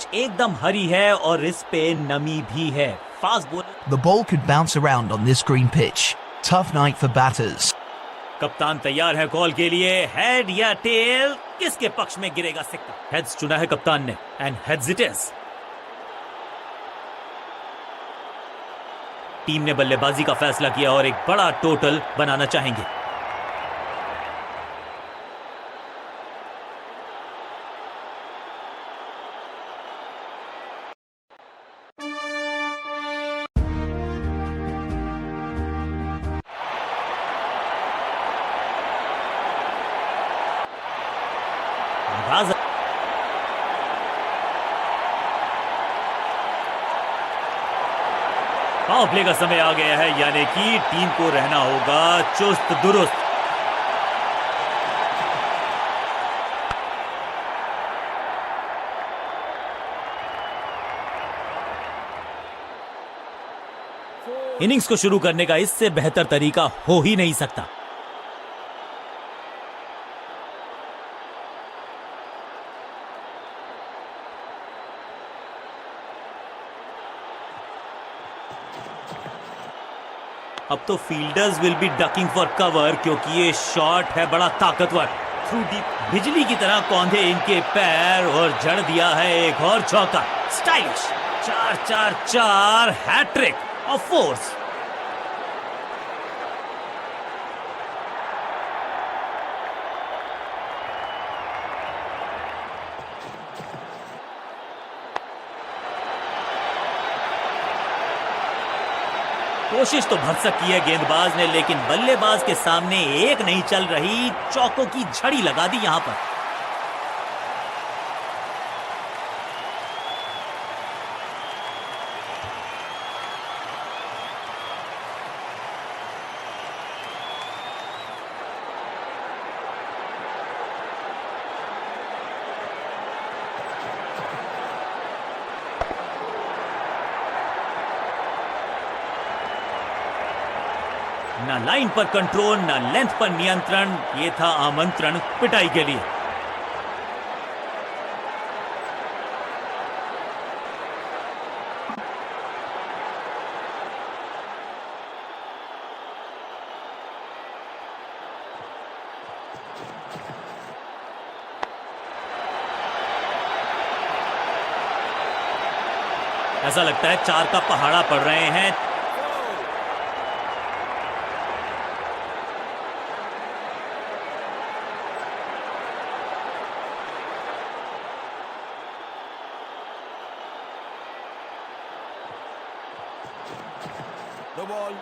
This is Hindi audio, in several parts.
पिच एकदम हरी है और इस पे नमी भी है। Fast bowler. The ball could bounce around on this green pitch. Tough night for batters. कप्तान तैयार है कॉल के लिए। हेड या टेल, किसके पक्ष में गिरेगा सिक्का? हेड्स चुना है कप्तान ने and heads it is. Team ने बल्लेबाजी का फैसला किया और एक बड़ा टोटल बनाना चाहेंगे। पावर प्ले का समय आ गया है, यानी कि टीम को रहना होगा चुस्त दुरुस्त। इनिंग्स को शुरू करने का इससे बेहतर तरीका हो ही नहीं सकता। अब तो fielders will be ducking for cover, क्योंकि ये शॉट है बड़ा ताकतवर। थ्रू डीप बिजली की तरह कौंधे इनके पैर और जड़ दिया है एक और चौका। Stylish 4-4-4 hat trick of fours. कोशिश तो भरसक की है गेंदबाज ने, लेकिन बल्लेबाज के सामने एक नहीं चल रही। चौकों की झड़ी लगा दी यहां पर। ना लाइन पर कंट्रोल, ना लेंथ पर नियंत्रण। ये था आमंत्रण पिटाई के लिए। ऐसा लगता है 4 का पहाड़ा पड़ रहे हैं। The ball.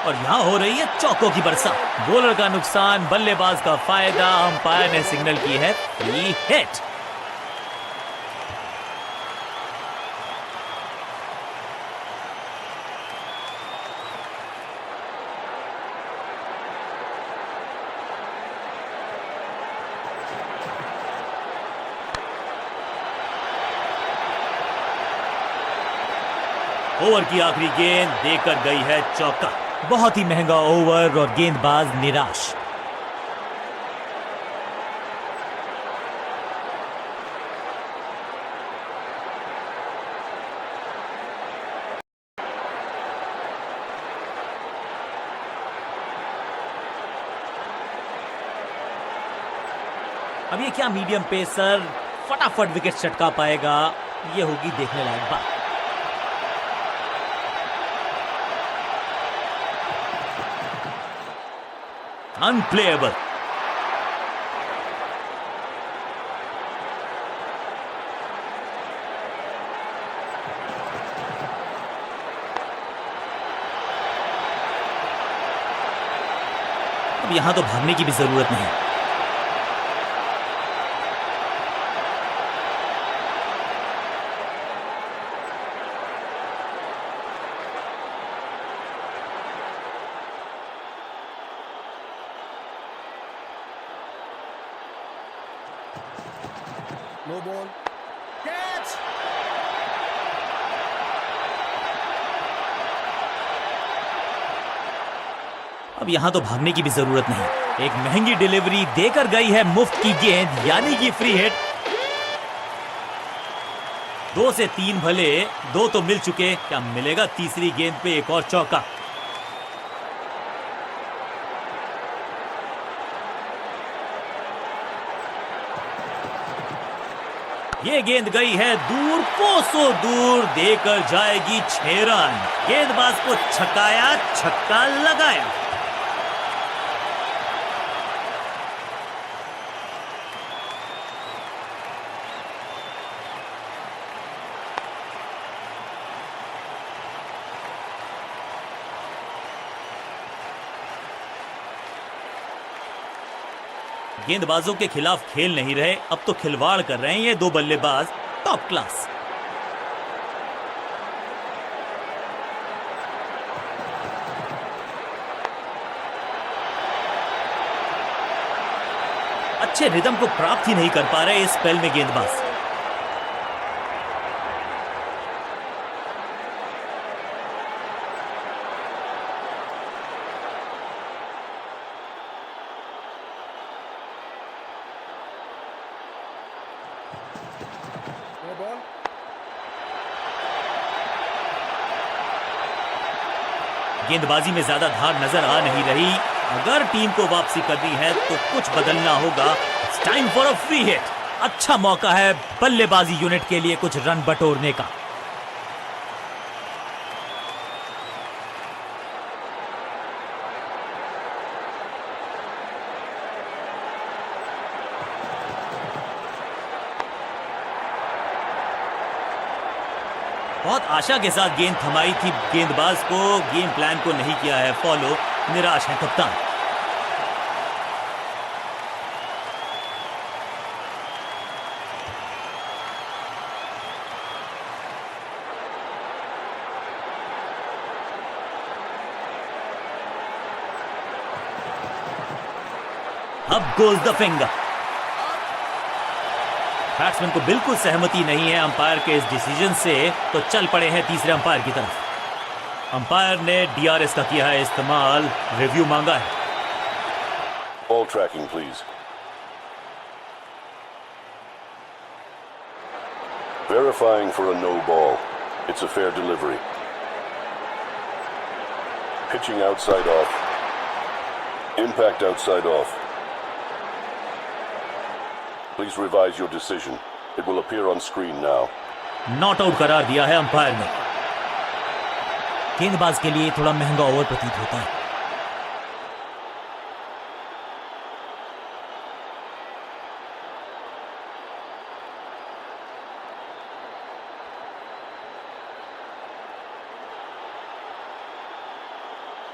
और यहां हो रही है चौकों की बरसा। बॉलर का नुकसान, बल्लेबाज का फायदा। अंपायर ने सिग्नल की है फ्री हिट। ओवर की आखिरी गेंद देकर गई है चौका। बहुत ही महंगा ओवर और गेंदबाज निराश। अब ये क्या मीडियम पेसर फटाफट विकेट चटका पाएगा? ये होगी देखने लायक बात। अनप्लेएबल। अब यहां तो भागने की भी जरूरत नहीं। No ball. Catch! अब अब यहाँ तो भागने की भी जरूरत नहीं। एक महंगी डिलीवरी देकर गई है मुफ्त की गेंद, यानी कि फ्री हिट। 2 से 3 भले, 2 तो मिल चुके, क्या मिलेगा तीसरी गेंद पे एक और चौका? ये गेंद गई है दूर, कोसों दूर, देकर जाएगी 6 रन। गेंदबाज को छकाया, छक्का लगाया। गेंदबाजों के खिलाफ खेल नहीं रहे, अब तो खिलवाड़ कर रहे हैं ये 2 बल्लेबाज, टॉप क्लास। अच्छे रिदम को प्राप्त ही नहीं कर पा रहे इस स्पेल में गेंदबाज। No ball. गेंदबाजी में ज्यादा धार नजर आ नहीं रही। अगर टीम को वापसी करनी है तो कुछ बदलना होगा। It's time for a free hit. अच्छा मौका है बल्लेबाजी यूनिट के लिए कुछ रन बटोरने का। बहुत आशा के साथ गेंद थमाई थी गेंदबाज को, गेम प्लान को नहीं किया है फॉलो। निराश है कप्तान। अब गोज द फिंगर। बैट्समैन को बिल्कुल सहमति नहीं है अंपायर के इस डिसीजन से, तो चल पड़े हैं तीसरे अंपायर की तरफ। अंपायर ने डीआरएस का किया है इस्तेमाल, रिव्यू मांगा है। Ball tracking, please. Verifying for a no ball. It's a fair delivery. Pitching outside off. Impact outside off. Please revise your decision. It will appear on screen now. Not out करार दिया है अंपायर ने। गेंदबाज के लिए थोड़ा महंगा ओवर प्रतीत होता है।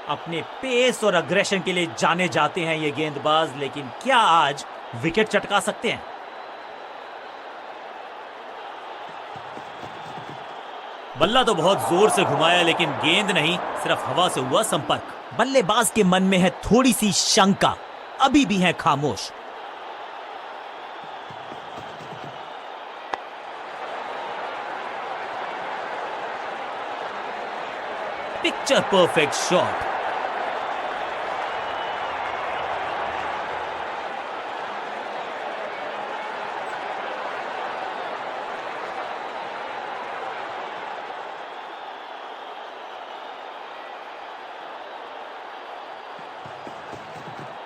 अपने पेस और अग्रेशन के लिए जाने जाते हैं ये गेंदबाज, लेकिन क्या आज विकेट चटका सकते हैं? बल्ला तो बहुत जोर से घुमाया, लेकिन गेंद नहीं, सिर्फ हवा से हुआ संपर्क। बल्लेबाज के मन में है थोड़ी सी शंका, अभी भी है खामोश। Picture perfect shot.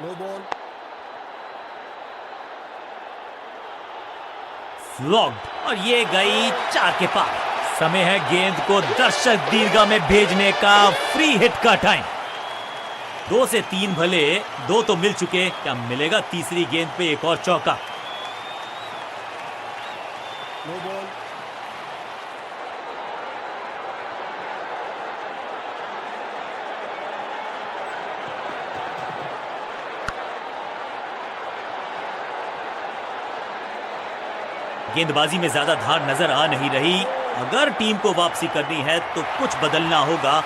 No ball. फ्लॉग्ड, और ये गई 4 के पार। समय है गेंद को दर्शक दीर्घा में भेजने का, फ्री हिट का टाइम। 2 से 3 भले, 2 तो मिल चुके, क्या मिलेगा तीसरी गेंद पे एक और चौका? No ball. गेंदबाजी में ज्यादा धार नजर आ नहीं रही। अगर टीम को वापसी करनी है तो कुछ बदलना होगा।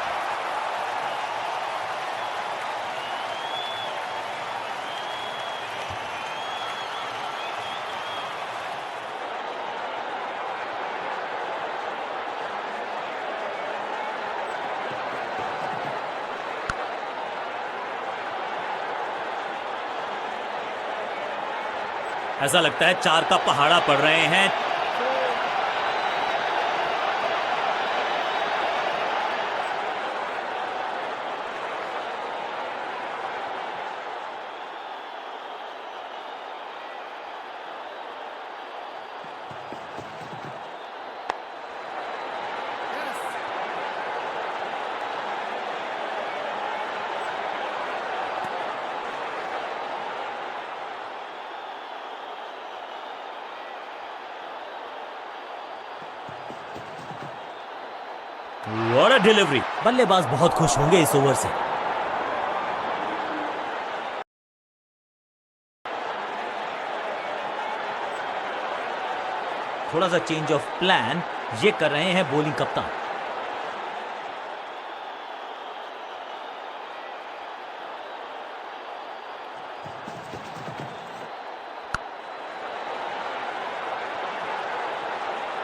ऐसा लगता है 4 का पहाड़ा पड़ रहे हैं। What a delivery. बल्लेबाज बहुत खुश होंगे इस ओवर से। थोड़ा सा चेंज ऑफ प्लान ये कर रहे हैं बॉलिंग कप्तान।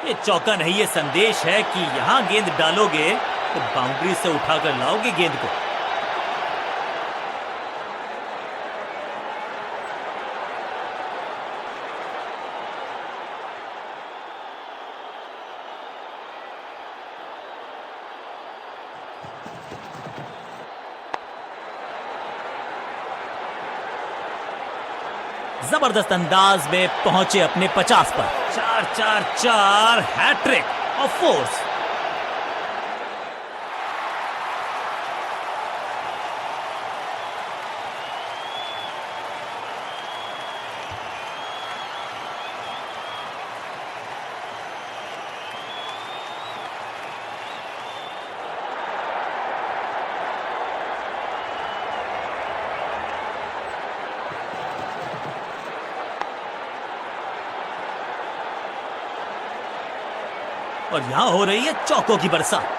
ये चौका नहीं, ये संदेश है कि यहां गेंद डालोगे तो बाउंड्री से उठाकर लाओगे गेंद को। जबरदस्त अंदाज में पहुंचे अपने 50 पर। 4-4-4 हैट्रिक ऑफ फोर्स। और यहां हो रही है चौकों की बरसात।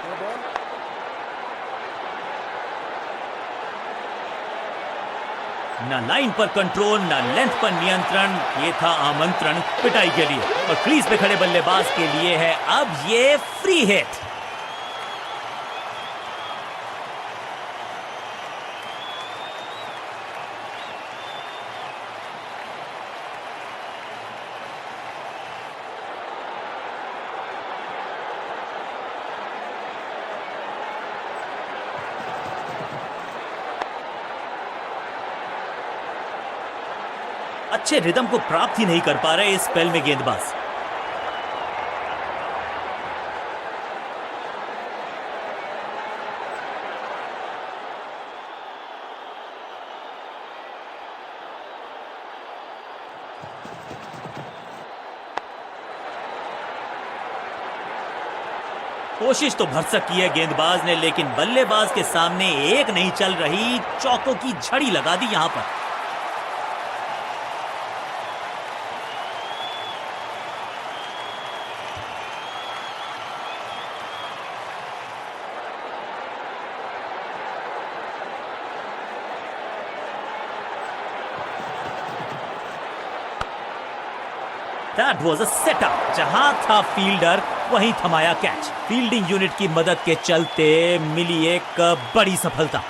No ball. ना लाइन पर कंट्रोल, ना लेंथ पर नियंत्रण। ये था आमंत्रण पिटाई के लिए और क्रीज पे खड़े बल्लेबाज के लिए है अब ये फ्री हिट। अच्छे रिदम को प्राप्त ही नहीं कर पा रहे इस स्पेल में गेंदबाज। कोशिश तो भरसक की है गेंदबाज ने, लेकिन बल्लेबाज के सामने एक नहीं चल रही। चौकों की झड़ी लगा दी यहां पर। That was a setup। जहां था फील्डर वहीं थमाया कैच। फील्डिंग यूनिट की मदद के चलते मिली एक बड़ी सफलता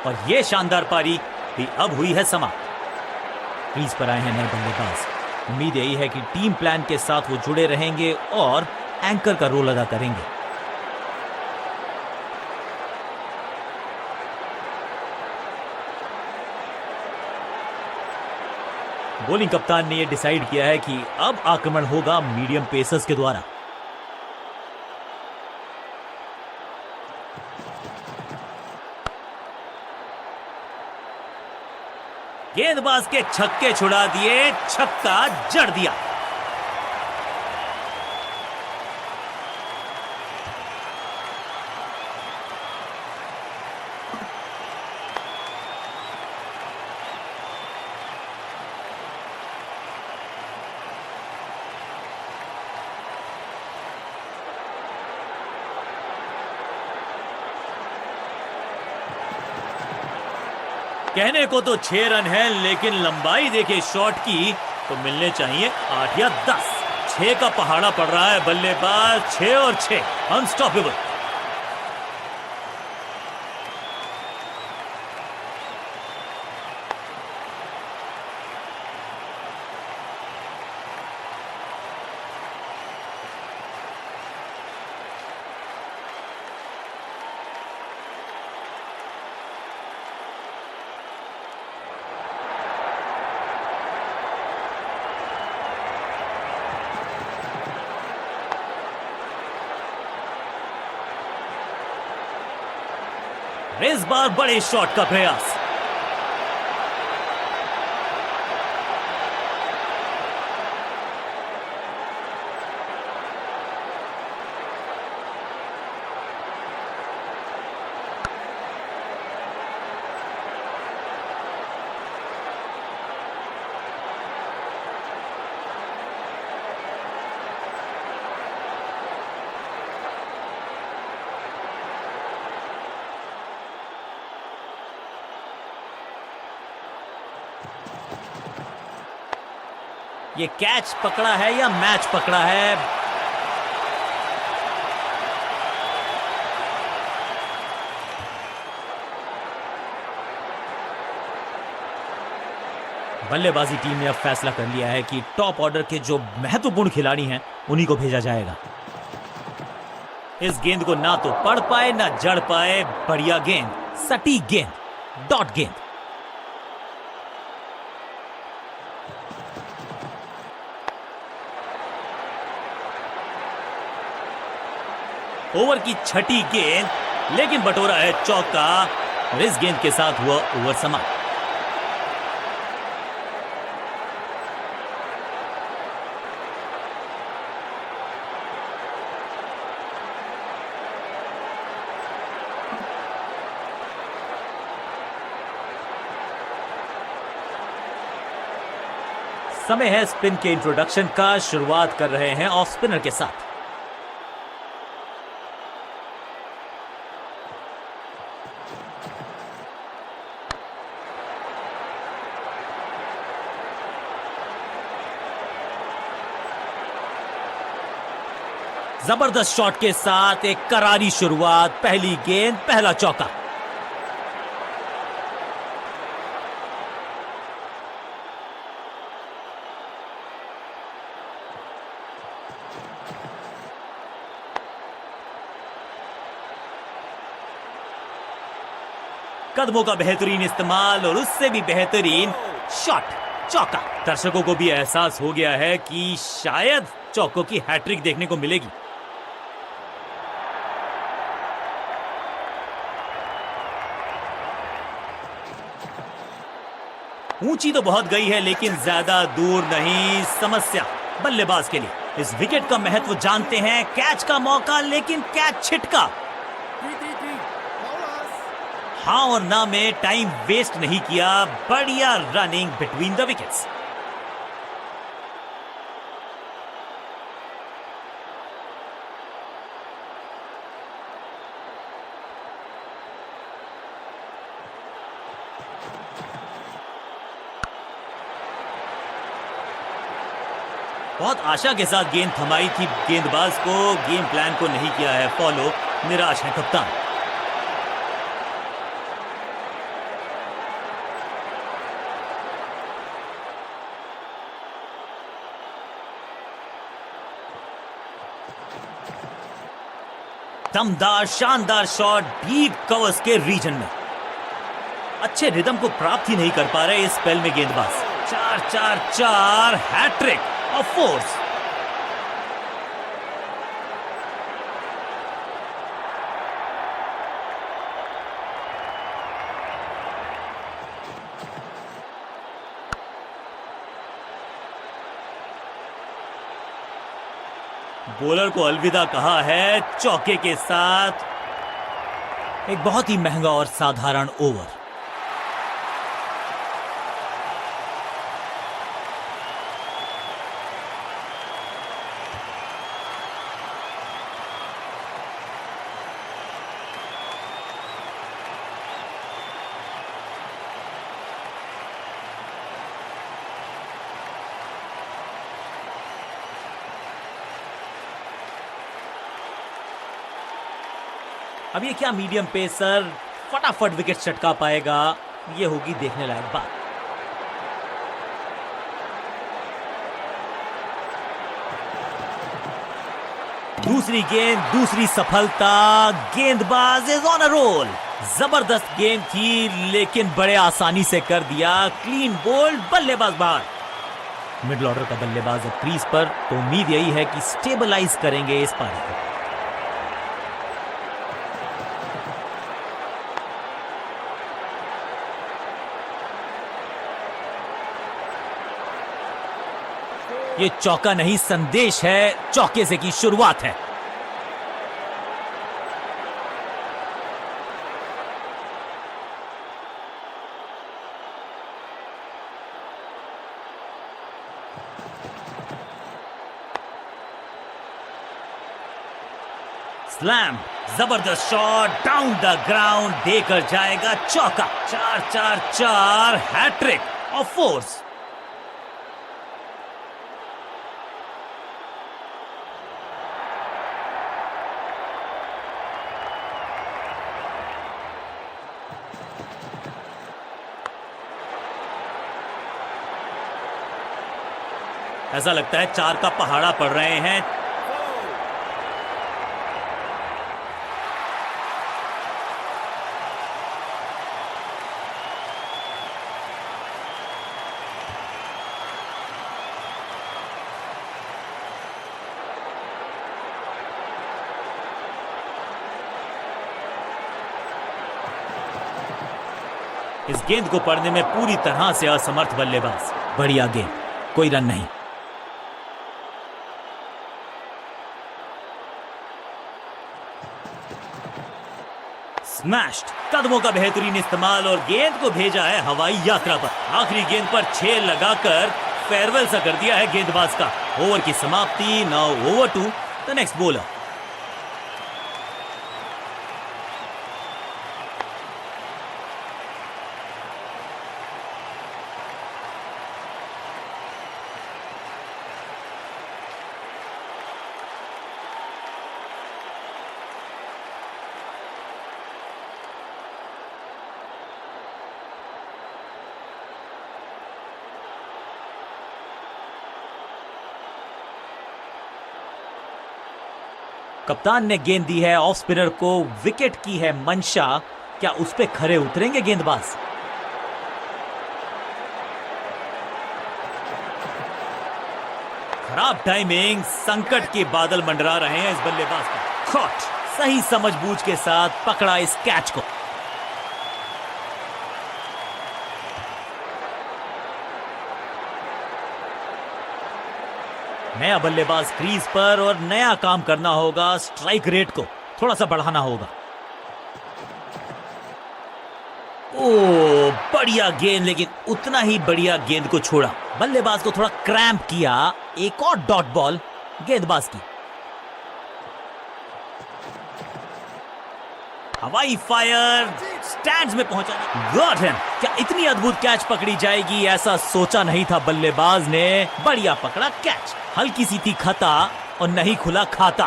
और यह शानदार पारी भी अब हुई है समाप्त। क्रीज पर आए हैं नए बल्लेबाज। उम्मीद यही है कि टीम प्लान के साथ वो जुड़े रहेंगे और एंकर का रोल अदा करेंगे। बॉलिंग कप्तान ने यह डिसाइड किया है कि अब आक्रमण होगा मीडियम पेसर्स के द्वारा। गेंदबाज के छक्के छुड़ा दिए, छक्का जड़ दिया। कहने को तो 6 रन है, लेकिन लंबाई देखे शॉट की तो मिलने चाहिए 8 या 10। 6 का पहाड़ा पड़ रहा है बल्लेबाज, 6 और 6 अनस्टॉपेबल। इस बार बड़े शॉट का प्रयास। ये कैच पकड़ा है या मैच पकड़ा है? बल्लेबाजी टीम ने अब फैसला कर लिया है कि टॉप ऑर्डर के जो महत्वपूर्ण खिलाड़ी हैं उन्हीं को भेजा जाएगा। इस गेंद को ना तो पढ़ पाए ना जड़ पाए। बढ़िया गेंद, सटीक गेंद, डॉट गेंद। ओवर की छठी गेंद, लेकिन बटोरा है चौका और इस गेंद के साथ हुआ ओवर समाप्त। समय है स्पिन के इंट्रोडक्शन का। शुरुआत कर रहे हैं ऑफ स्पिनर के साथ। जबरदस्त शॉट के साथ एक करारी शुरुआत। पहली गेंद, पहला चौका। कदमों का बेहतरीन इस्तेमाल और उससे भी बेहतरीन शॉट, चौका। दर्शकों को भी एहसास हो गया है कि शायद चौकों की हैट्रिक देखने को मिलेगी। ऊंची तो बहुत गई है, लेकिन ज्यादा दूर नहीं। समस्या बल्लेबाज के लिए। इस विकेट का महत्व जानते हैं। कैच का मौका, लेकिन कैच छिटका। 3-3-3 bowlers. हाँ और ना में टाइम वेस्ट नहीं किया। बढ़िया रनिंग बिटवीन द विकेट्स। बहुत आशा के साथ गेंद थमाई थी गेंदबाज को। गेम प्लान को नहीं किया है फॉलो। निराश है कप्तान। दमदार शानदार शॉट डीप कवर्स के रीजन में। अच्छे रिदम को प्राप्त ही नहीं कर पा रहे इस स्पेल में गेंदबाज। 4-4-4 हैट्रिक ऑफ फोर्स। बॉलर को अलविदा कहा है चौके के साथ। एक बहुत ही महंगा और साधारण ओवर। अब ये क्या मीडियम पेसर फटाफट विकेट चटका पाएगा, ये होगी देखने लायक बात। दूसरी गेंद, दूसरी सफलता, गेंदबाज इज ऑन अ रोल। जबरदस्त गेंद थी लेकिन बड़े आसानी से कर दिया, क्लीन बोल्ड, बल्लेबाज बाहर। मिडिल ऑर्डर का बल्लेबाज अब क्रीज पर, तो उम्मीद यही है कि स्टेबलाइज करेंगे इस पारी को। ये चौका नहीं संदेश है, चौके से की शुरुआत है। स्लैम, जबरदस्त शॉट डाउन द ग्राउंड, देकर जाएगा चौका। 4-4-4 हैट्रिक ऑफ फोर्स। ऐसा लगता है 4 का पहाड़ा पड़ रहे हैं। इस गेंद को पढ़ने में पूरी तरह से असमर्थ बल्लेबाज। बढ़िया गेंद, कोई रन नहीं। स्मैश्ड, कदमों का बेहतरीन इस्तेमाल और गेंद को भेजा है हवाई यात्रा पर। आखिरी गेंद पर 6 लगाकर फेयरवेल सा कर दिया है गेंदबाज का। ओवर की समाप्ति, now over to the next bowler. कप्तान ने गेंद दी है ऑफ स्पिनर को, विकेट की है मंशा, क्या उस पे खरे उतरेंगे गेंदबाज? खराब टाइमिंग, संकट के बादल मंडरा रहे हैं इस बल्लेबाज को। कॉट, सही समझबूझ के साथ पकड़ा इस कैच को। नया बल्लेबाज क्रीज पर और नया काम करना होगा, स्ट्राइक रेट को थोड़ा सा बढ़ाना होगा। ओ, बढ़िया गेंद, लेकिन उतना ही बढ़िया गेंद को छोड़ा। बल्लेबाज को थोड़ा क्रैम्प किया। एक और डॉट बॉल गेंदबाज की। हवाई फायर, स्टैंड्स में पहुंचा। Got him. क्या इतनी अद्भुत कैच पकड़ी जाएगी, ऐसा सोचा नहीं था बल्लेबाज ने। बढ़िया पकड़ा कैच, हल्की सी थी खता और नहीं खुला खाता।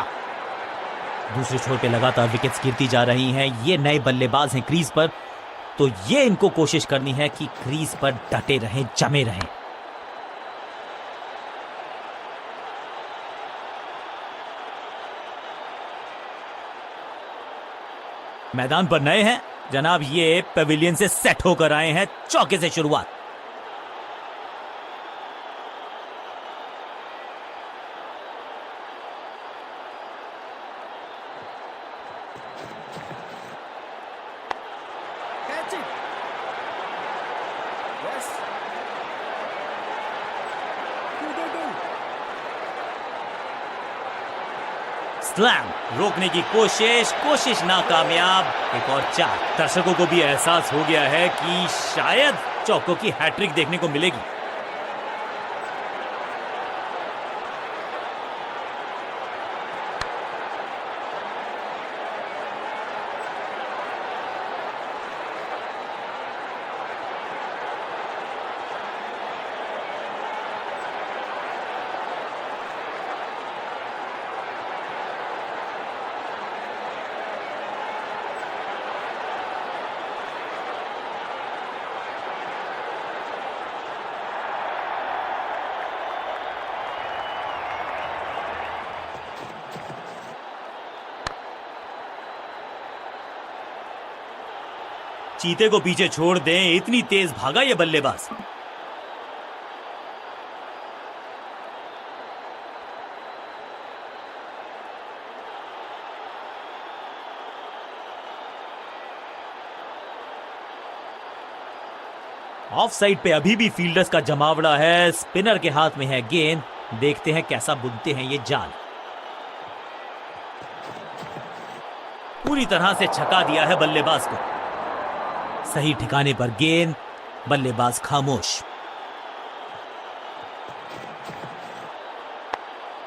दूसरे छोर पे लगातार विकेट्स गिरती जा रही हैं। ये नए बल्लेबाज हैं क्रीज पर, तो ये इनको कोशिश करनी है कि क्रीज पर डटे रहें, जमे रहें। मैदान पर नए हैं जनाब, ये पेविलियन से सेट होकर आए हैं। चौके से शुरुआत। Catch it. Yes. Do. Slam, रोकने की कोशिश नाकामयाब। एक और 4। दर्शकों को भी एहसास हो गया है कि शायद चौकों की हैट्रिक देखने को मिलेगी। चीते को पीछे छोड़ दें, इतनी तेज भागा ये बल्लेबाज। ऑफ साइड पे अभी भी फील्डर्स का जमावड़ा है। स्पिनर के हाथ में है गेंद, देखते हैं कैसा बुनते हैं ये जाल। पूरी तरह से छका दिया है बल्लेबाज को। सही ठिकाने पर गेंद, बल्लेबाज खामोश।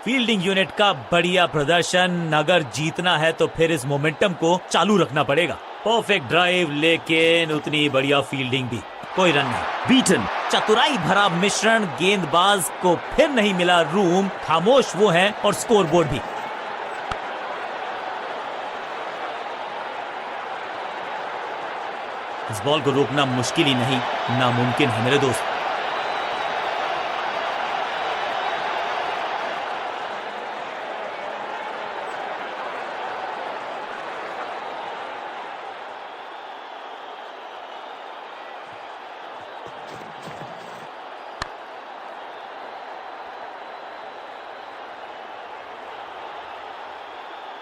फील्डिंग यूनिट का बढ़िया प्रदर्शन। अगर जीतना है तो फिर इस मोमेंटम को चालू रखना पड़ेगा। परफेक्ट ड्राइव, लेकिन उतनी बढ़िया फील्डिंग भी, कोई रन नहीं। बीटन, चतुराई भरा मिश्रण। गेंदबाज को फिर नहीं मिला रूम, खामोश वो है और स्कोरबोर्ड भी। इस बॉल को रोकना मुश्किल ही नहीं, नामुमकिन है मेरे दोस्त।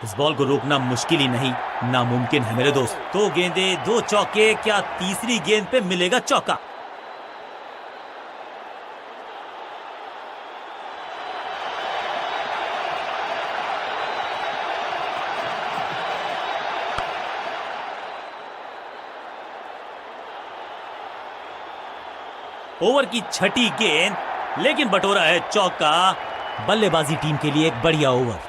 इस बॉल को रोकना मुश्किल ही नहीं, नामुमकिन है मेरे दोस्त। 2 गेंदें 2 चौके, क्या तीसरी गेंद पे मिलेगा चौका? ओवर की छठी गेंद, लेकिन बटोरा है चौका। बल्लेबाजी टीम के लिए एक बढ़िया ओवर।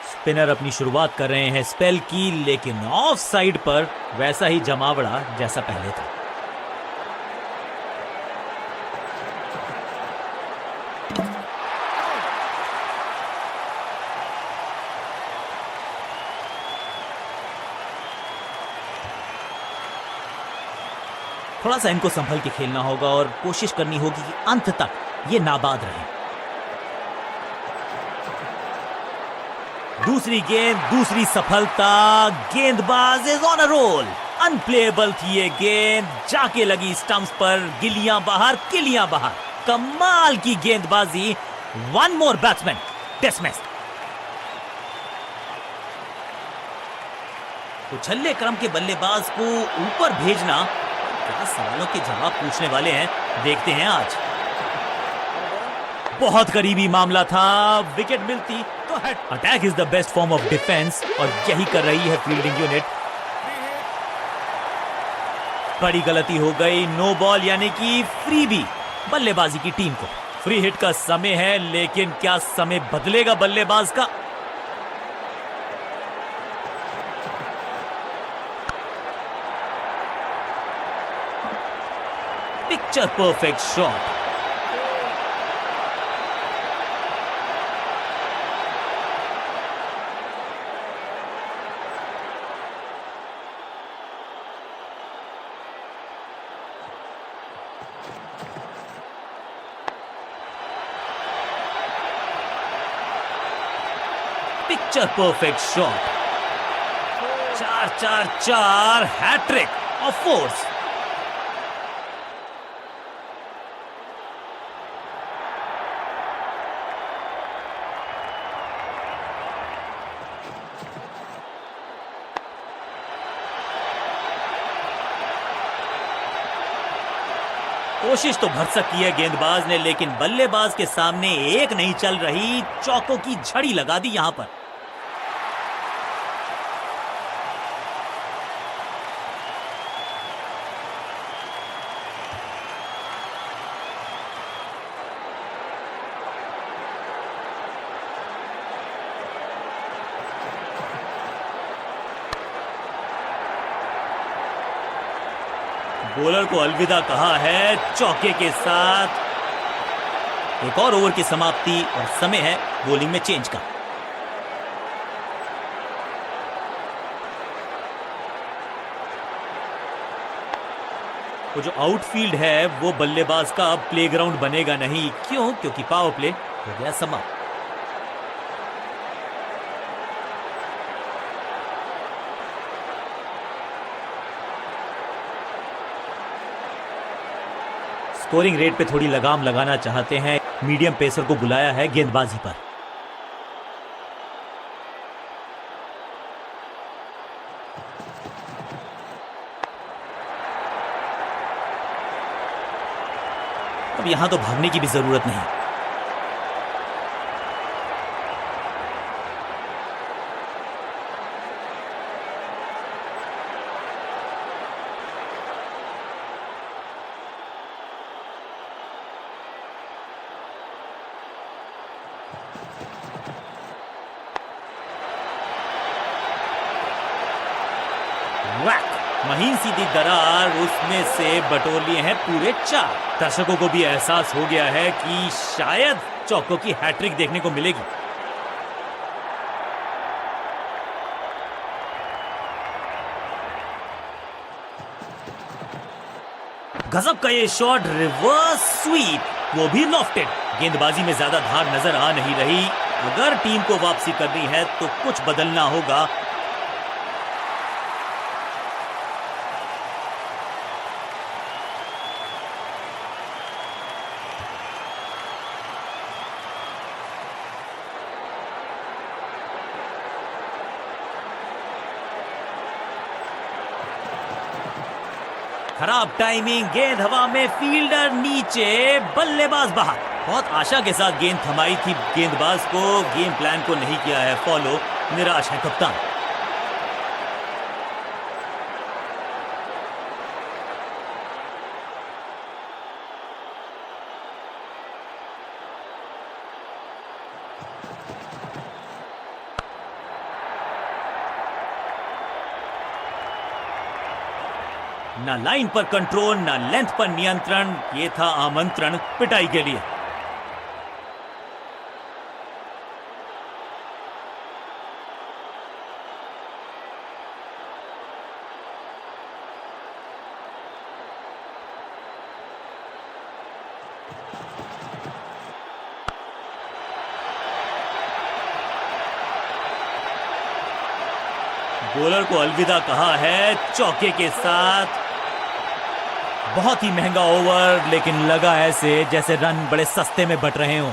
स्पिनर अपनी शुरुआत कर रहे हैं स्पेल की, लेकिन ऑफ साइड पर वैसा ही जमावड़ा जैसा पहले था। थोड़ा सा इनको संभल के खेलना होगा और कोशिश करनी होगी कि अंत तक ये नाबाद रहे। दूसरी गेंद, दूसरी सफलता। गेंदबाज is on a roll. Unplayable थी ये गेंद, जाके लगी स्टंप्स पर। गिलियां बाहर, किलियां बाहर। कमाल की गेंदबाजी। 1 मोर बैट्समैन डिसमिस्ड। उछल्ले क्रम के बल्लेबाज को ऊपर भेजना, क्या सवालों के जवाब पूछने वाले हैं, देखते हैं आज। बहुत करीबी मामला था, विकेट मिलती तो attack is the best form of defence, और यही कर रही है फील्डिंग यूनिट। बड़ी गलती हो गई, नो बॉल यानी कि फ्री भी बल्लेबाजी की टीम को। फ्री हिट का समय है, लेकिन क्या समय बदलेगा बल्लेबाज का? Picture perfect shot. Picture perfect shot. 4-4-4 hat trick of fours. कोशिश तो भरसक की है गेंदबाज ने, लेकिन बल्लेबाज के सामने एक नहीं चल रही। चौकों की झड़ी लगा दी यहां पर। बॉलर को अलविदा कहा है चौके के साथ। एक और ओवर की समाप्ति और समय है बॉलिंग में चेंज का। वो जो आउटफील्ड है वो बल्लेबाज का अब प्लेग्राउंड बनेगा नहीं। क्यों? क्योंकि पावर प्ले हो गया समाप्त। स्कोरिंग रेट पे थोड़ी लगाम लगाना चाहते हैं, मीडियम पेसर को बुलाया है गेंदबाजी पर। अब यहां तो भागने की भी जरूरत नहीं। वैक, महीन सीधी दरार, उसमें से बटोर लिए हैं पूरे 4। दर्शकों को भी एहसास हो गया है कि शायद चौकों की हैट्रिक देखने को मिलेगी। गजब का ये शॉट, रिवर्स स्वीप, वो भी लॉफ्टेड। गेंदबाजी में ज्यादा धार नजर आ नहीं रही। अगर टीम को वापसी करनी है तो कुछ बदलना होगा। खराब टाइमिंग, गेंद हवा में, फील्डर नीचे, बल्लेबाज बाहर। बहुत आशा के साथ गेंद थमाई थी गेंदबाज को, गेम प्लान को नहीं किया है फॉलो। निराश है कप्तान। ना लाइन पर कंट्रोल, ना लेंथ पर नियंत्रण। ये था आमंत्रण पिटाई के लिए। बॉलर को अलविदा कहा है चौके के साथ। बहुत ही महंगा ओवर, लेकिन लगा ऐसे जैसे रन बड़े सस्ते में बट रहे हों।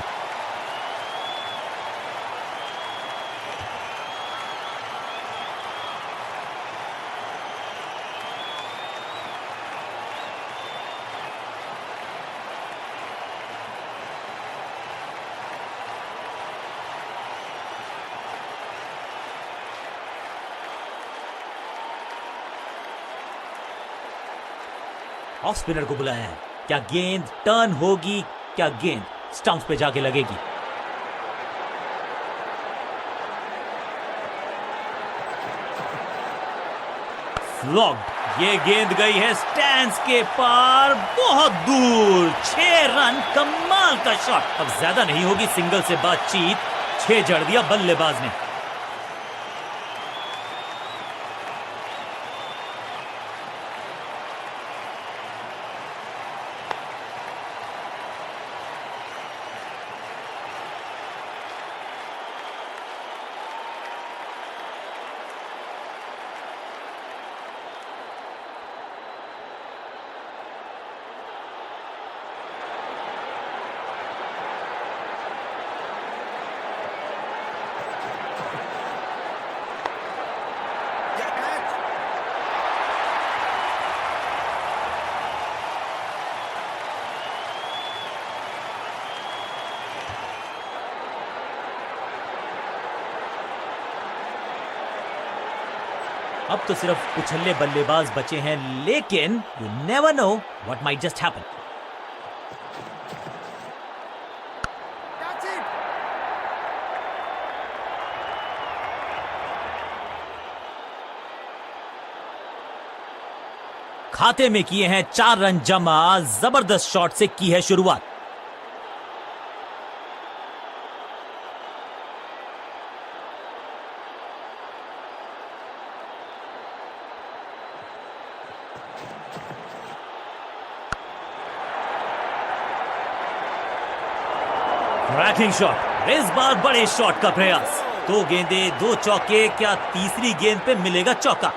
ऑफ स्पिनर को बुलाया है। क्या गेंद टर्न होगी? क्या गेंद स्टंप्स पे जाके लगेगी? फ्लॉग्ड। ये गेंद गई है स्टैंड्स के पार, बहुत दूर। 6 रन, कमाल का शॉट। अब ज्यादा नहीं होगी सिंगल से बातचीत। 6 जड़ दिया बल्लेबाज ने। अब तो सिर्फ उछल्ले बल्लेबाज बचे हैं, लेकिन you never know what might just happen. That's it. खाते में किए हैं 4 रन जमा। जबरदस्त शॉट से की है शुरुआत। क्रैकिंग शॉट, इस बार बड़े शॉट का प्रयास। 2 गेंदे 2 चौके, क्या तीसरी गेंद पे मिलेगा चौका?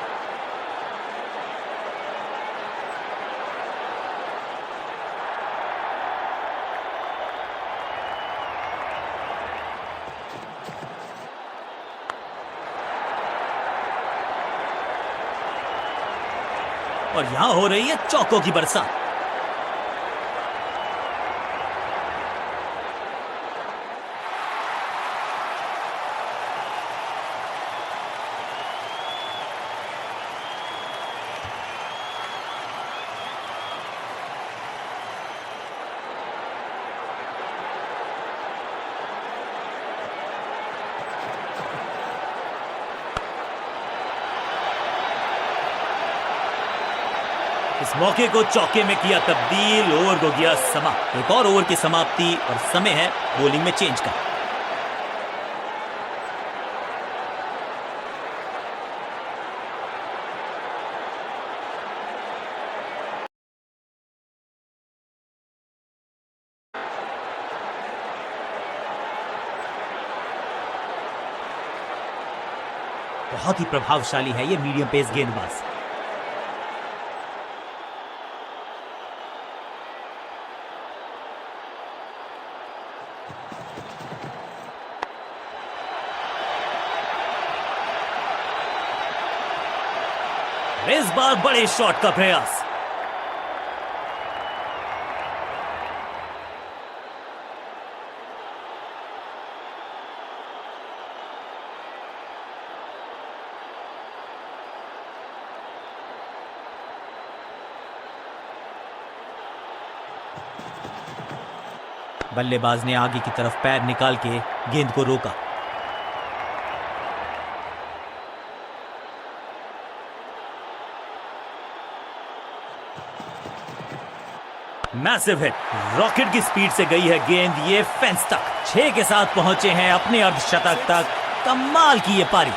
और यहां हो रही है चौकों की बरसात। इस मौके को चौके में किया तब्दील, ओवर हो गया समाप्त। एक और ओवर की समाप्ति और समय है बॉलिंग में चेंज का। बहुत ही प्रभावशाली है ये मीडियम पेस गेंदबाज। इस बार बड़े शॉट का प्रयास। बल्लेबाज ने आगे की तरफ पैर निकाल के गेंद को रोका। मैसिव हिट, रॉकेट की स्पीड से गई है गेंद, ये फेंस तक 6 के साथ पहुंचे हैं अपने अर्धशतक तक। कमाल की ये पारी।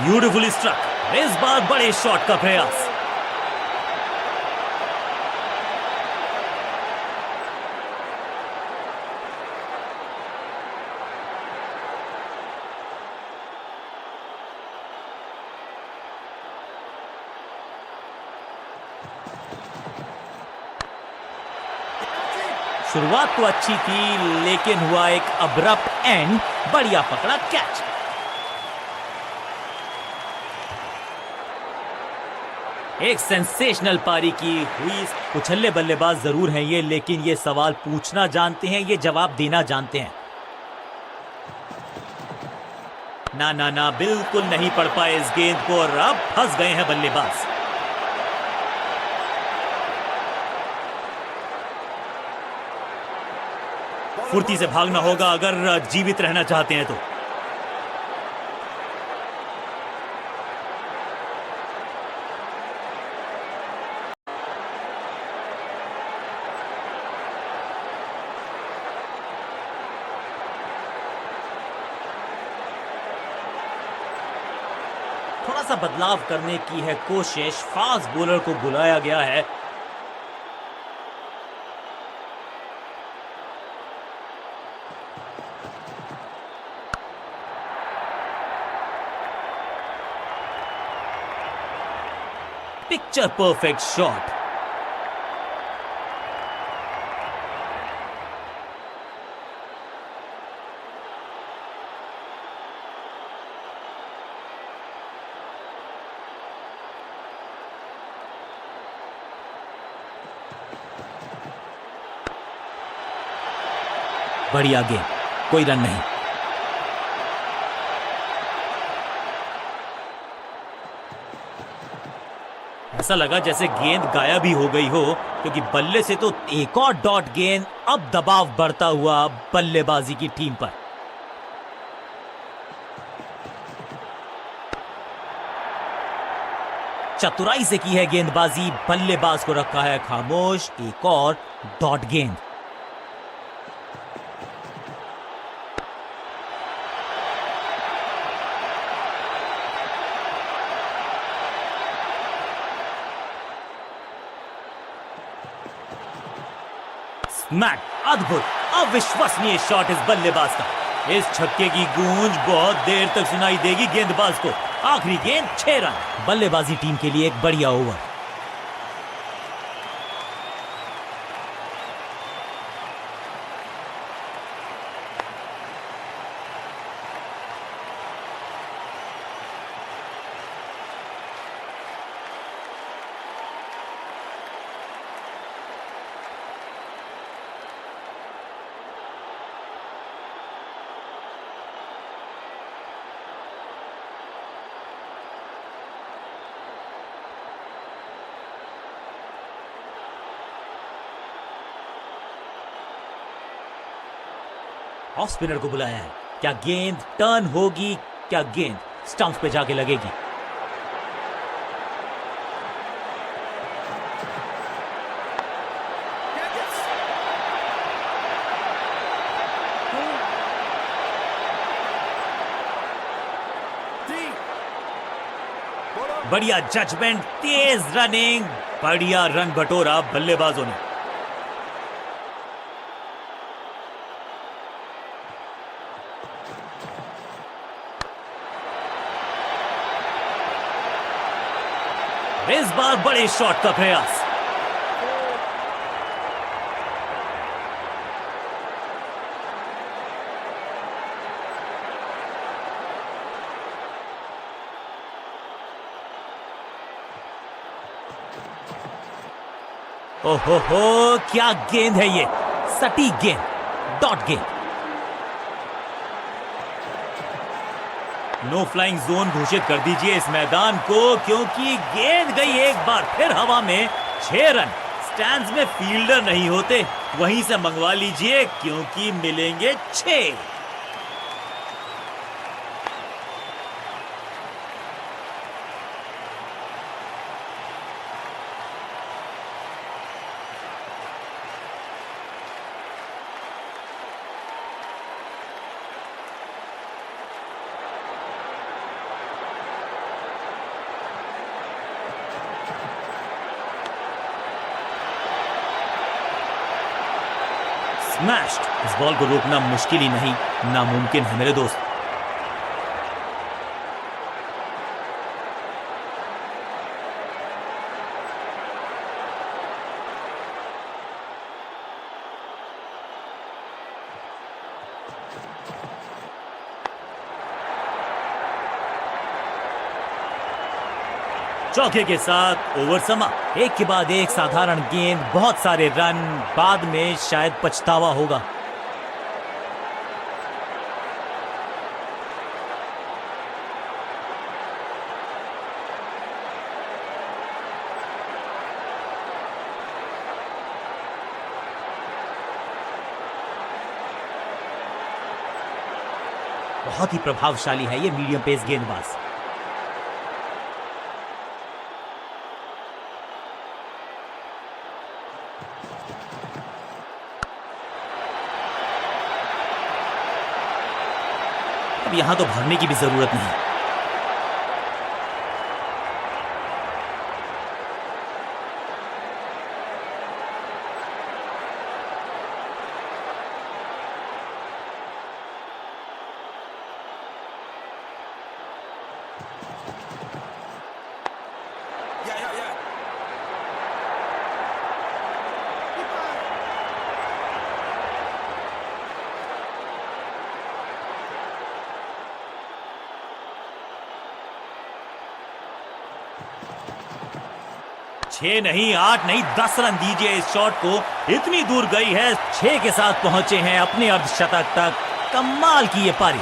ब्यूटीफुली स्ट्रक, इस बार बड़े शॉट का प्रयास। शुरुआत तो अच्छी थी लेकिन हुआ एक अब्रप्ट एंड। बढ़िया पकड़ा कैच। एक सेंसेशनल पारी की हुई। उछल्ले बल्लेबाज जरूर हैं ये, लेकिन ये सवाल पूछना जानते हैं, ये जवाब देना जानते हैं। ना ना ना, बिल्कुल नहीं पढ़ पाए इस गेंद को और अब फंस गए हैं बल्लेबाज। फुर्ती से भागना होगा अगर जीवित रहना चाहते हैं तो। थोड़ा सा बदलाव करने की है कोशिश। फास्ट बॉलर को बुलाया गया है। Picture perfect shot. बढ़िया गेंद, कोई रन नहीं। ऐसा लगा जैसे गेंद गायब ही हो गई हो, क्योंकि बल्ले से तो एक और डॉट गेंद। अब दबाव बढ़ता हुआ बल्लेबाजी की टीम पर। चतुराई से की है गेंदबाजी, बल्लेबाज को रखा है खामोश। एक और डॉट गेंद। स्मैक, अद्भुत, अविश्वसनीय शॉट इस बल्लेबाज का। इस छक्के की गूंज बहुत देर तक सुनाई देगी गेंदबाज को। आखिरी गेंद 6 रन। बल्लेबाजी टीम के लिए एक बढ़िया ओवर। ऑफ स्पिनर को बुलाया है। क्या गेंद टर्न होगी? क्या गेंद स्टंप पे जाके लगेगी? बढ़िया जजमेंट, तेज रनिंग, बढ़िया रन बटोरा बल्लेबाजों ने। इस बार बड़े शॉट का प्रयास। ओहो हो, क्या गेंद है ये, सटीक गेंद, डॉट गेंद। नो फ्लाइंग जोन घोषित कर दीजिए इस मैदान को, क्योंकि गेंद गई एक बार फिर हवा में। 6 रन। स्टैंड्स में फील्डर नहीं होते, वहीं से मंगवा लीजिए, क्योंकि मिलेंगे 6। स्मैश्ड। इस बॉल को रोकना मुश्किल ही नहीं, नामुमकिन है मेरे दोस्त। चौके के साथ ओवर समा। एक के बाद एक साधारण गेंद, बहुत सारे रन, बाद में शायद पछतावा होगा। बहुत ही प्रभावशाली है ये मीडियम पेस गेंदबाज। अब यहां तो भागने की भी जरूरत नहीं। 6 नहीं, 8 नहीं, 10 रन दीजिए इस शॉट को। इतनी दूर गई है, 6 के साथ पहुंचे हैं अपने अर्धशतक तक। कमाल की ये पारी।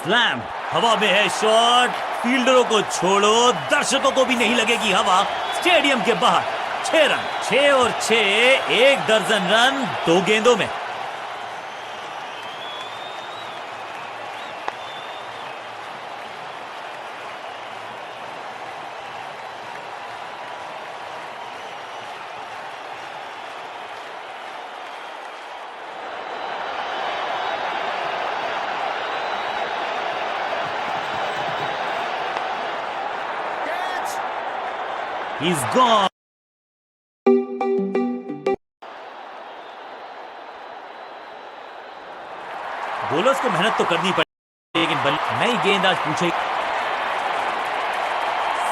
स्लैम, हवा में है शॉट। फील्डरों को छोड़ो, दर्शकों को भी नहीं लगेगी हवा। स्टेडियम के बाहर 6 रन, 6 और 6, 1 दर्जन रन 2 गेंदों में। He's gone. बॉलर्स को मेहनत तो करनी पड़ेगी, लेकिन नई गेंद आज पूछे।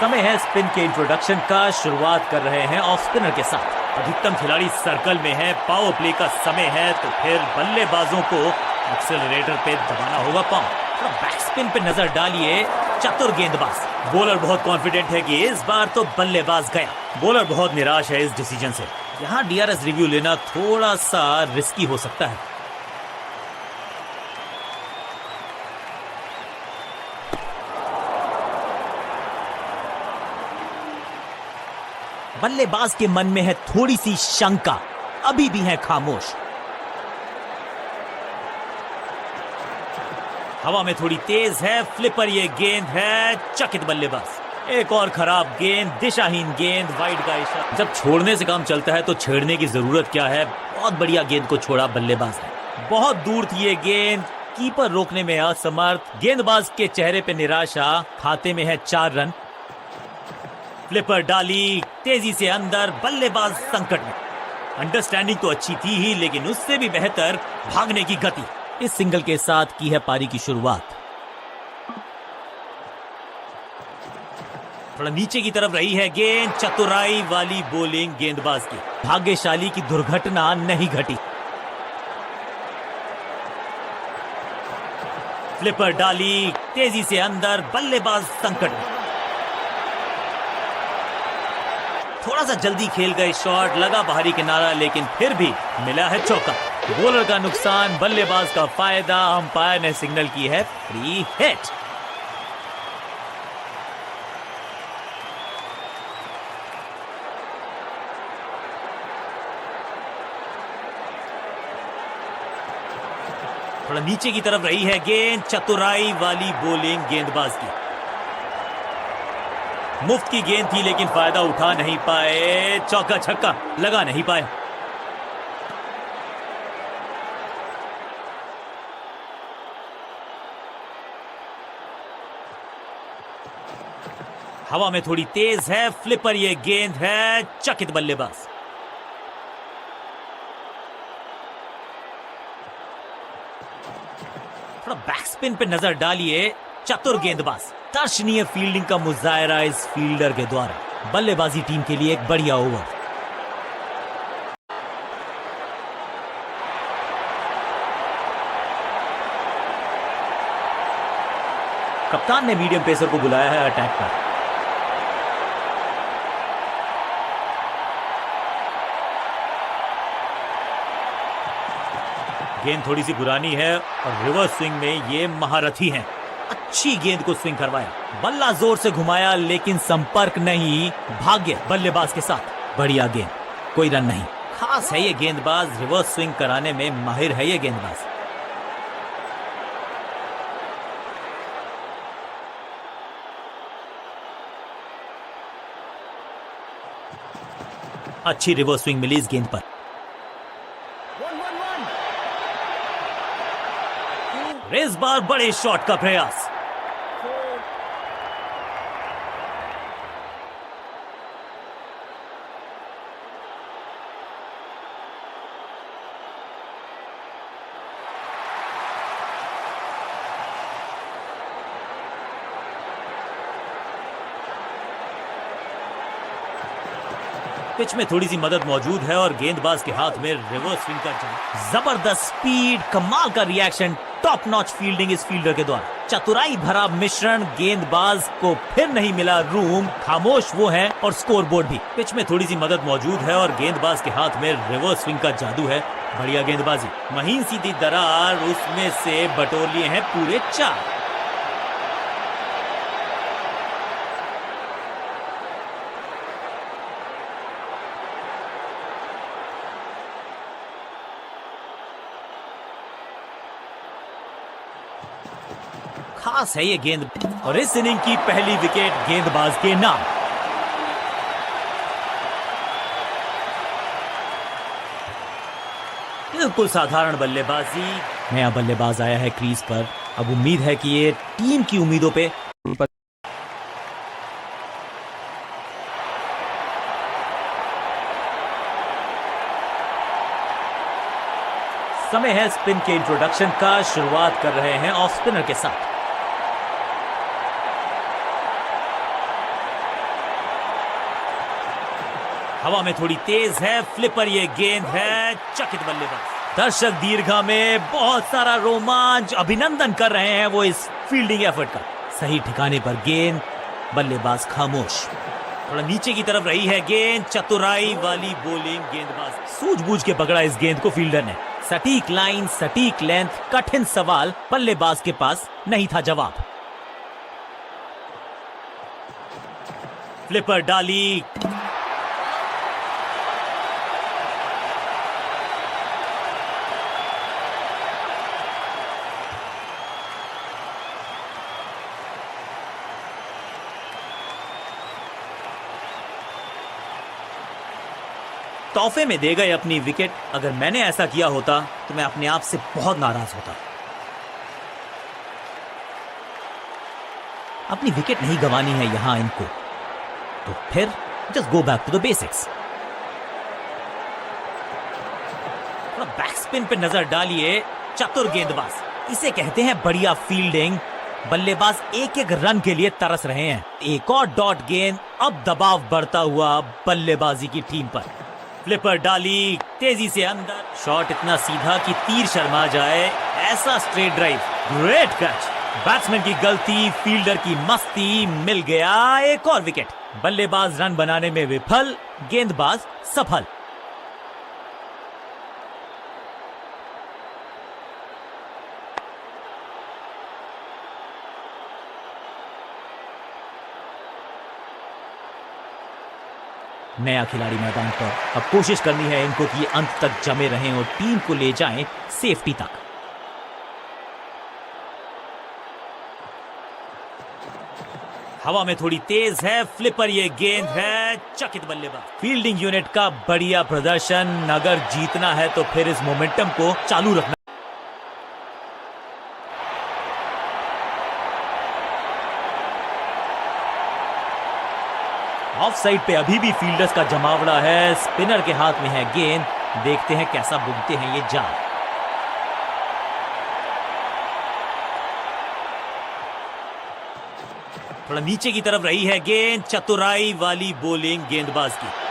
समय है स्पिन के इंट्रोडक्शन का। शुरुआत कर रहे हैं ऑफ स्पिनर के साथ। अधिकतम खिलाड़ी सर्कल में है, पावर प्ले का समय है, तो फिर बल्लेबाजों को एक्सेलरेटर पे दबाना होगा पांव। बैक स्पिन पे नजर डालिए, चतुर गेंदबाज। बॉलर बहुत कॉन्फिडेंट है कि इस बार तो बल्लेबाज गया। बॉलर बहुत निराश है इस डिसीजन से। यहाँ डीआरएस रिव्यू लेना थोड़ा सा रिस्की हो सकता है। बल्लेबाज के मन में है थोड़ी सी शंका, अभी भी है खामोश। हवा में थोड़ी तेज है, फ्लिपर ये गेंद है, चकित बल्लेबाज। एक और खराब गेंद, दिशाहीन गेंद, वाइड का इशारा। जब छोड़ने से काम चलता है तो छेड़ने की जरूरत क्या है। बहुत बढ़िया गेंद को छोड़ा बल्लेबाज ने। बहुत दूर थी ये गेंद, कीपर रोकने में असमर्थ। गेंदबाज के चेहरे पे निराशा। खाते में है 4 रन। फ्लिपर डाली, तेजी से अंदर, बल्लेबाज संकट में। अंडरस्टैंडिंग तो अच्छी थी ही, लेकिन उससे भी बेहतर भागने की गति। इस सिंगल के साथ की है पारी की शुरुआत। थोड़ा नीचे की तरफ रही है गेंद, चतुराई वाली बॉलिंग गेंदबाज की। भाग्यशाली की दुर्घटना नहीं घटी। फ्लिपर डाली, तेजी से अंदर, बल्लेबाज संकट में। थोड़ा सा जल्दी खेल गए शॉट, लगा बाहरी किनारा, लेकिन फिर भी मिला है चौका। बॉलर का नुकसान, बल्लेबाज का फायदा। अंपायर ने सिग्नल की है फ्री हिट। थोड़ा नीचे की तरफ रही है गेंद, चतुराई वाली बॉलिंग गेंदबाज की। मुफ्त की गेंद थी, लेकिन फायदा उठा नहीं पाए। चौका छक्का लगा नहीं पाए। हवा में थोड़ी तेज है, फ्लिपर ये गेंद है, चकित बल्लेबाज। थोड़ा बैक स्पिन पे नजर डालिए, चतुर गेंदबाज। दर्शनीय फील्डिंग का मुजाहरा इस फील्डर के द्वारा। बल्लेबाजी टीम के लिए एक बढ़िया ओवर। कप्तान ने मीडियम पेसर को बुलाया है अटैक पर। गेंद थोड़ी सी पुरानी है और रिवर्स स्विंग में ये महारथी हैं। अच्छी गेंद को स्विंग करवाया, बल्ला जोर से घुमाया, लेकिन संपर्क नहीं। भाग्य बल्लेबाज के साथ। बढ़िया गेंद, कोई रन नहीं। खास है ये गेंदबाज, रिवर्स स्विंग कराने में माहिर है ये गेंदबाज। अच्छी रिवर्स स्विंग मिली इस गेंद पर। और इस बार बड़े शॉट का प्रयास। पिच में थोड़ी सी मदद मौजूद है और गेंदबाज के हाथ में रिवर्स स्विंग का जबरदस्त स्पीड, कमाल का रिएक्शन, टॉप नॉच फील्डिंग इस फील्डर के द्वारा। चतुराई भरा मिश्रण, गेंदबाज को फिर नहीं मिला रूम, खामोश वो है और स्कोरबोर्ड भी। पिच में थोड़ी सी मदद मौजूद है और गेंदबाज के हाथ में रिवर्स स्विंग का जादू है। बढ़िया गेंदबाजी, महीन सीधी दरार, उसमें से बटोर लिए हैं पूरे 4। खास है ये गेंद और इस इनिंग की पहली विकेट गेंदबाज के नाम। बिल्कुल साधारण बल्लेबाजी। नया बल्लेबाज आया है क्रीज पर, अब उम्मीद है कि ये टीम की उम्मीदों पे समय है स्पिन के इंट्रोडक्शन का। शुरुआत कर रहे हैं ऑफ स्पिनर के साथ। हवा में थोड़ी तेज है, फ्लिपर ये गेंद है, चकित बल्लेबाज। दर्शक दीर्घा में बहुत सारा रोमांच, अभिनंदन कर रहे हैं वो इस फील्डिंग एफर्ट का। सही ठिकाने पर गेंद, बल्लेबाज खामोश। थोड़ा नीचे की तरफ रही है गेंद, चतुराई वाली बॉलिंग, गेंदबाज सूझबूझ के पकड़ा इस गेंद को फील्डर ने। सटीक लाइन, सटीक लेंथ, कठिन सवाल, बल्लेबाज के पास नहीं था जवाब। फ्लिपर डाली, तोहफे में दे गए अपनी विकेट। अगर मैंने ऐसा किया होता तो मैं अपने आप से बहुत नाराज होता। अपनी विकेट नहीं गंवानी है यहां इनको, तो फिर just go back to the basics. थोड़ा बैक स्पिन पे नजर डालिए, चतुर गेंदबाज, इसे कहते हैं बढ़िया फील्डिंग। बल्लेबाज एक एक रन के लिए तरस रहे हैं। एक और डॉट गेंद, अब दबाव बढ़ता हुआ बल्लेबाजी की टीम पर। फ्लिपर डाली, तेजी से अंदर, शॉट इतना सीधा कि तीर शर्मा जाए, ऐसा straight drive, great catch. Batsman की गलती, फील्डर की मस्ती, मिल गया एक और विकेट। बल्लेबाज रन बनाने में विफल, गेंदबाज सफल। नया खिलाड़ी मैदान पर, अब कोशिश करनी है इनको कि अंत तक जमे रहें और टीम को ले जाएं सेफ्टी तक। हवा में थोड़ी तेज है, फ्लिपर ये गेंद है, चकित बल्लेबाज। फील्डिंग यूनिट का बढ़िया प्रदर्शन। अगर जीतना है तो फिर इस मोमेंटम को चालू रखना। ऑफ साइड पे अभी भी फील्डर्स का जमावड़ा है, स्पिनर के हाथ में है गेंद, देखते हैं कैसा बुनते हैं ये जाल। थोड़ा नीचे की तरफ रही है गेंद, चतुराई वाली बॉलिंग, गेंदबाज की।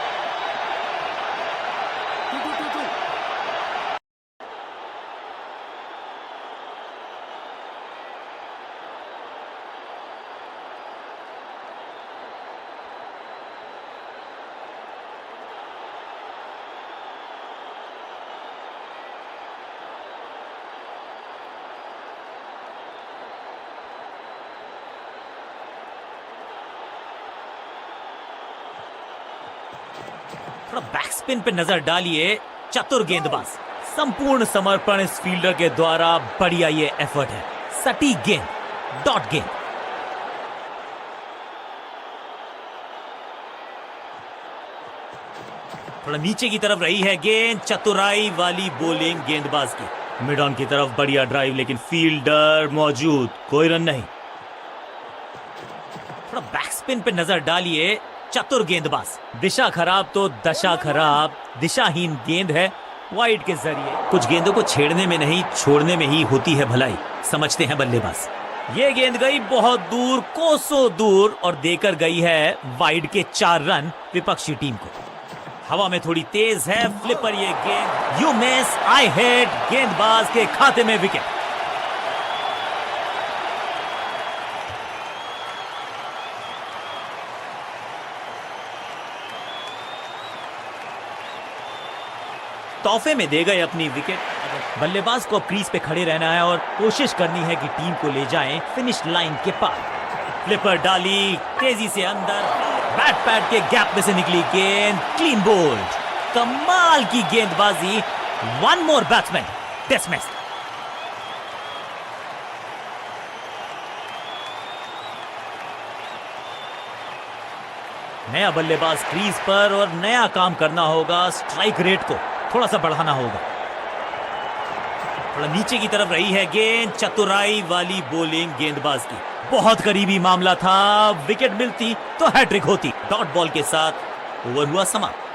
थोड़ा बैक स्पिन पे नजर डालिए, चतुर गेंदबाज। संपूर्ण समर्पण इस फील्डर के द्वारा, बढ़िया ये एफर्ट है। सटीक गेंद, डॉट गेंद। थोड़ा नीचे की तरफ रही है गेंद, चतुराई वाली बॉलिंग, गेंदबाज की। मिड ऑन की तरफ बढ़िया ड्राइव, लेकिन फील्डर मौजूद, कोई रन नहीं। थोड़ा बैक स्पिन पे नजर डालिए, चतुर गेंदबाज। दिशा खराब तो दशा खराब, दिशाहीन गेंद है, वाइड के जरिए। कुछ गेंदों को छेड़ने में नहीं, छोड़ने में ही होती है भलाई, समझते हैं बल्लेबाज। ये गेंद गई बहुत दूर, कोसों दूर, और देकर गई है वाइड के 4 रन विपक्षी टीम को। हवा में थोड़ी तेज है फ्लिपर ये गेंद, यू मिस आई हिट, गेंदबाज के खाते में विकेट। तोहफे में दे गए अपनी विकेट। बल्लेबाज को क्रीज पे खड़े रहना है और कोशिश करनी है कि टीम को ले जाएं फिनिश लाइन के पार। फ्लिपर डाली तेजी से अंदर, बैट पैड के गैप में से निकली गेंद, क्लीन बोल्ड। कमाल की गेंदबाजी, 1 मोर बैट्समैन डिसमिस्ड। नया बल्लेबाज क्रीज पर और नया काम करना होगा, स्ट्राइक रेट को थोड़ा सा बढ़ाना होगा। थोड़ा नीचे की तरफ रही है गेंद, चतुराई वाली बॉलिंग गेंदबाज की, बहुत करीबी मामला था, विकेट मिलती तो हैट्रिक होती। डॉट बॉल के साथ ओवर हुआ समाप्त।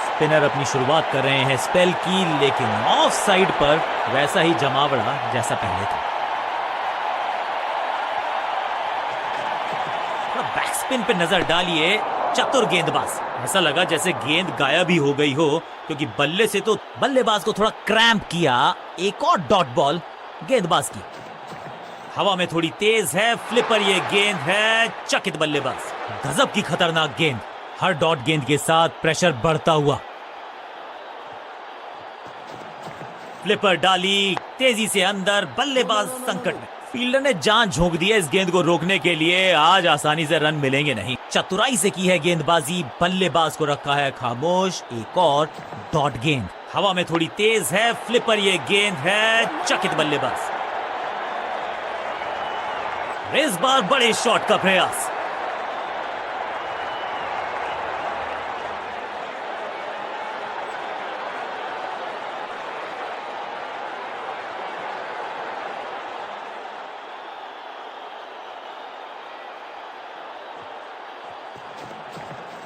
स्पिनर अपनी शुरुआत कर रहे हैं स्पेल की, लेकिन ऑफ साइड पर वैसा ही जमावड़ा जैसा पहले था। बैक स्पिन पे नजर डालिए, चतुर गेंदबाज। ऐसा लगा जैसे गेंद गायब ही हो गई हो, क्योंकि बल्ले से तो बल्लेबाज को थोड़ा क्रैम्प किया। एक और डॉट बॉल गेंदबाज की, हवा में थोड़ी तेज है फ्लिपर ये गेंद है, चकित बल्लेबाज। गजब की खतरनाक गेंद, हर डॉट गेंद के साथ प्रेशर बढ़ता हुआ। फ्लिपर डाली तेजी से अंदर, बल्लेबाज संकट में। फील्डर ने जान झोंक दी है इस गेंद को रोकने के लिए, आज आसानी से रन मिलेंगे नहीं। चतुराई से की है गेंदबाजी, बल्लेबाज को रखा है खामोश। एक और डॉट गेंद, हवा में थोड़ी तेज है फ्लिपर ये गेंद है, चकित बल्लेबाज। इस बार बड़े शॉट का प्रयास,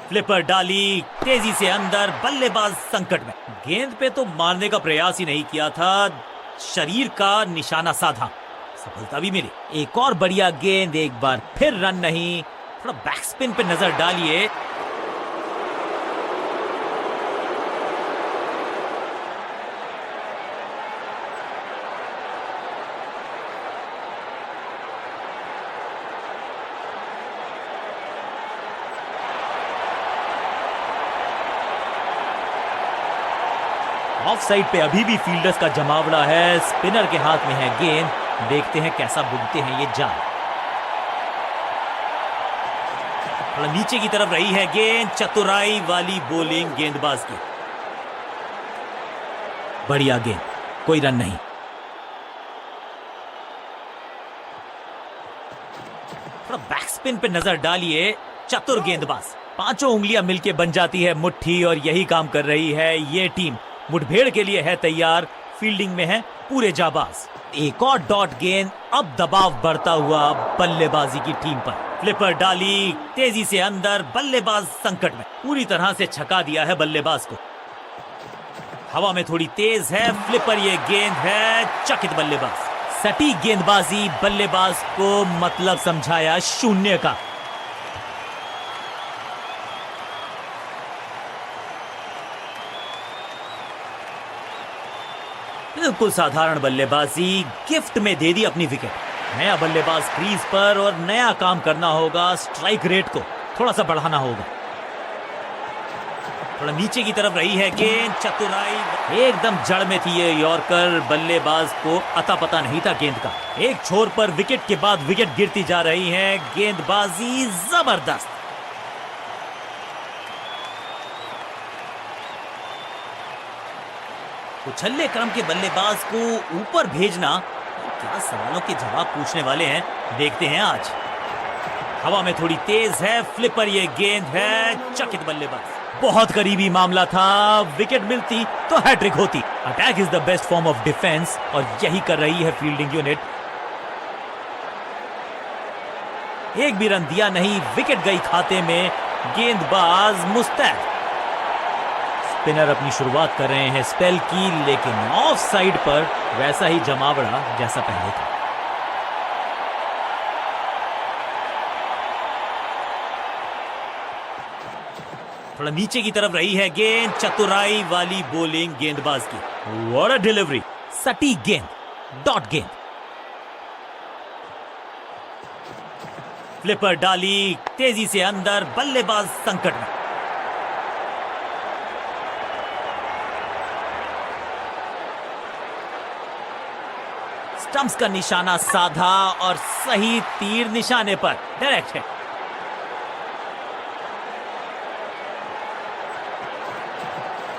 फ्लिपर डाली तेजी से अंदर, बल्लेबाज संकट में। गेंद पे तो मारने का प्रयास ही नहीं किया था, शरीर का निशाना साधा, सफलता भी मिली। एक और बढ़िया गेंद, एक बार फिर रन नहीं। थोड़ा बैक स्पिन पे नजर डालिए, ऑफ साइड पे अभी भी फील्डर्स का जमावड़ा है, स्पिनर के हाथ में है गेंद, देखते हैं कैसा बुनते हैं ये जाल। थोड़ा नीचे की तरफ रही है गेंद, चतुराई वाली बॉलिंग गेंदबाज की, बढ़िया गेंद, कोई रन नहीं। थोड़ा बैक स्पिन पे नजर डालिए, चतुर गेंदबाज। 5 उंगलियां मिलके बन जाती है मुट्ठी, और यही काम कर रही है ये टीम। मुठभेड़ के लिए है तैयार, फील्डिंग में है पूरे जाबाज। एक और डॉट गेंद, अब दबाव बढ़ता हुआ बल्लेबाजी की टीम पर। फ्लिपर डाली तेजी से अंदर, बल्लेबाज संकट में, पूरी तरह से छका दिया है बल्लेबाज को। हवा में थोड़ी तेज है फ्लिपर ये गेंद है, चकित बल्लेबाज। सटीक गेंदबाजी, बल्लेबाज को मतलब समझाया शून्य का। बिल्कुल साधारण बल्लेबाजी, गिफ्ट में दे दी अपनी विकेट। नया बल्लेबाज क्रीज पर और नया काम करना होगा, स्ट्राइक रेट को थोड़ा सा बढ़ाना होगा। थोड़ा नीचे की तरफ रही है गेंद, चतुराई, एकदम जड़ में थी ये यॉर्कर, बल्लेबाज को अता पता नहीं था गेंद का। एक छोर पर विकेट के बाद विकेट गिरती जा रही है, गेंदबाजी जबरदस्त। उछल्ले क्रम के बल्लेबाज को ऊपर भेजना, क्या सवालों के जवाब पूछने वाले हैं, देखते हैं आज। हवा में थोड़ी तेज है फ्लिपर, ये गेंद है चकित बल्लेबाज। बहुत करीबी मामला था, विकेट मिलती तो हैट्रिक होती। Attack is the best form of defence और यही कर रही है फील्डिंग यूनिट। एक भी रन दिया नहीं, विकेट गई खाते में, गेंदबाज मुस्तैद। स्पिनर अपनी शुरुआत कर रहे हैं स्पेल की, लेकिन ऑफ साइड पर वैसा ही जमावड़ा जैसा पहले था। थोड़ा नीचे की तरफ रही है गेंद, चतुराई वाली बॉलिंग गेंदबाज की। व्हाट अ डिलीवरी, सटीक गेंद, डॉट गेंद। फ्लिपर डाली तेजी से अंदर, बल्लेबाज संकट में। स्टंप्स का निशाना साधा और सही तीर निशाने पर, डायरेक्ट है।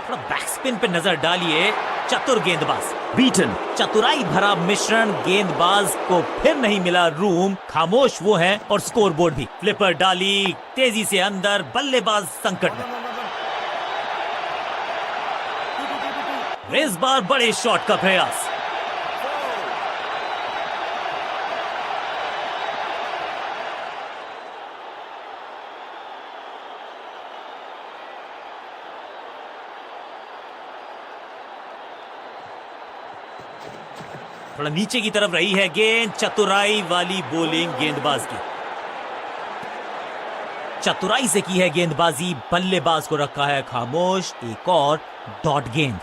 थोड़ा बैकस्पिन पे नजर डालिए, चतुर गेंदबाज, बीटन। चतुराई भरा मिश्रण, गेंदबाज को फिर नहीं मिला रूम, खामोश वो है और स्कोरबोर्ड भी। फ्लिपर डाली तेजी से अंदर, बल्लेबाज संकट में। इस बार बड़े शॉट का प्रयास। थोड़ा नीचे की तरफ रही है गेंद, चतुराई वाली बॉलिंग गेंदबाज की। चतुराई से की है गेंदबाजी, बल्लेबाज को रखा है खामोश। एक और डॉट गेंद।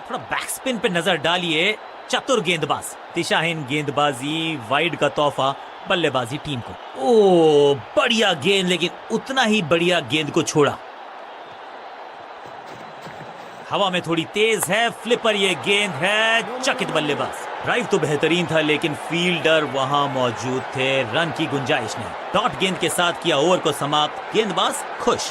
थोड़ा बैकस्पिन पे नजर डालिए, चतुर गेंदबाज, दिशाहीन गेंदबाजी, वाइड का तोहफा बल्लेबाजी टीम को। ओ बढ़िया गेंद, लेकिन उतना ही बढ़िया गेंद को छोड़ा। हवा में थोड़ी तेज है फ्लिपर, ये गेंद है चकित बल्लेबाज। ड्राइव तो बेहतरीन था, लेकिन फील्डर वहां मौजूद थे, रन की गुंजाइश नहीं। डॉट गेंद के साथ किया ओवर को समाप्त, गेंदबाज खुश।